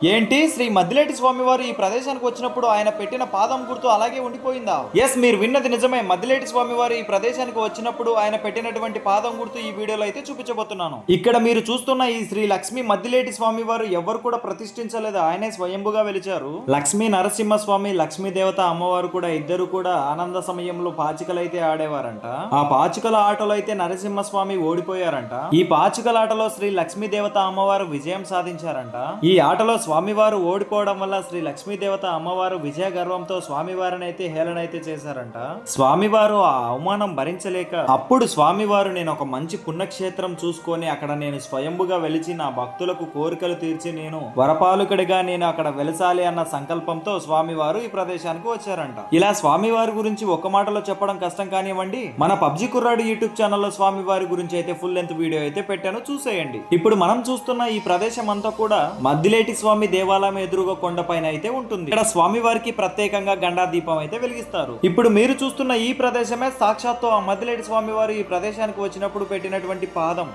ఏంటి శ్రీ మద్దిలేటి స్వామి వారు ఈ ప్రదేశానికి వచ్చినప్పుడు ఆయన పెట్టిన పాదం గుర్తు అలాగే ఉండిపోయిందా? ఎస్, మీరు విన్నది నిజమే. మద్దిలేటి స్వామి వారు ఈ ప్రదేశానికి వచ్చినప్పుడు ఆయన పెట్టినటువంటి పాదం గుర్తు ఈ వీడియోలో అయితే చూపించబోతున్నాను. ఇక్కడ మీరు చూస్తున్న ఈ శ్రీ లక్ష్మీ మద్దిలేటి స్వామి వారు ఎవరు కూడా ప్రతిష్ఠించలేదు, ఆయనే స్వయంభుగా వెలిచారు. లక్ష్మీ నరసింహ స్వామి, లక్ష్మీ దేవత అమ్మవారు కూడా ఇద్దరు కూడా ఆనంద సమయంలో పాచికలైతే ఆడేవారంట. ఆ పాచికల ఆటలో అయితే నరసింహ స్వామి ఓడిపోయారంట. ఈ పాచికల ఆటలో శ్రీ లక్ష్మీ దేవత అమ్మవారు విజయం సాధించారంట. ఈ ఆటలో స్వామివారు ఓడిపోవడం వల్ల శ్రీ లక్ష్మీదేవత అమ్మవారు విజయ గర్వంతో స్వామివారిని అయితే హేళన అయితే చేశారంట. స్వామివారు ఆ అవమానం భరించలేక అప్పుడు స్వామివారు నేను ఒక మంచి పుణ్యక్షేత్రం చూసుకొని అక్కడ నేను స్వయంభుగా వెలిచి నా భక్తులకు కోరికలు తీర్చి నేను వరపాలుకడిగా నేను అక్కడ వెలసాలి అన్న సంకల్పంతో స్వామివారు ఈ ప్రదేశానికి వచ్చారంట. ఇలా స్వామివారి గురించి ఒక మాటలో చెప్పడం కష్టం కానివ్వండి, మన పబ్జి కుర్రాడు యూట్యూబ్ ఛానల్లో స్వామివారి గురించి అయితే ఫుల్ లెంత్ వీడియో అయితే పెట్టాను, చూసేయండి. ఇప్పుడు మనం చూస్తున్న ఈ ప్రదేశం అంతా కూడా మద్దిలేటి స్వామి దేవాలయం ఎదురుగా కొండపైన అయితే ఉంటుంది. ఇక్కడ స్వామి వారికి ప్రత్యేకంగా గండా దీపం అయితే వెలిగిస్తారు. ఇప్పుడు మీరు చూస్తున్న ఈ ప్రదేశమే సాక్షాత్తు ఆ మద్దిలేటి స్వామి వారు ఈ ప్రదేశానికి వచ్చినప్పుడు పెట్టినటువంటి పాదం.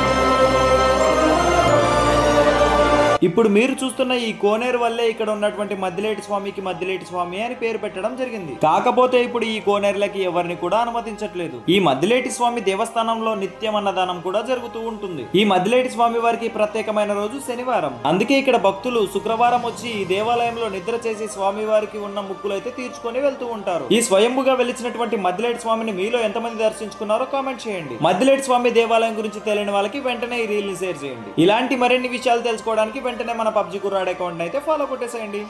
ఇప్పుడు మీరు చూస్తున్న ఈ కోనేరు వల్లే ఇక్కడ ఉన్నటువంటి మద్దిలేటి స్వామికి మద్దిలేటి స్వామి అని పేరు పెట్టడం జరిగింది. కాకపోతే ఇప్పుడు ఈ కోనేరులకి ఎవరిని కూడా అనుమతించట్లేదు. ఈ మద్దిలేటి స్వామి దేవస్థానంలో నిత్యం అన్నదానం కూడా జరుగుతూ ఉంటుంది. ఈ మద్దిలేటి స్వామి వారికి ప్రత్యేకమైన రోజు శనివారం. అందుకే ఇక్కడ భక్తులు శుక్రవారం వచ్చి ఈ దేవాలయంలో నిద్ర చేసి స్వామి వారికి ఉన్న ముక్కులు అయితే తీర్చుకొని వెళ్తూ ఉంటారు. ఈ స్వయంభుగా వెలిచినటువంటి మద్దిలేటి స్వామిని మీలో ఎంతమంది దర్శించుకున్నారో కామెంట్ చేయండి. మద్దిలేటి స్వామి దేవాలయం గురించి తెలియని వాళ్ళకి వెంటనే ఈ రీల్ ని షేర్ చేయండి. ఇలాంటి మరిన్ని విషయాలు తెలుసుకోవడానికి వెంటనే మన పబ్జి కుర్రాడు అకౌంట్ అయితే ఫాలో కొట్టేసేయండి.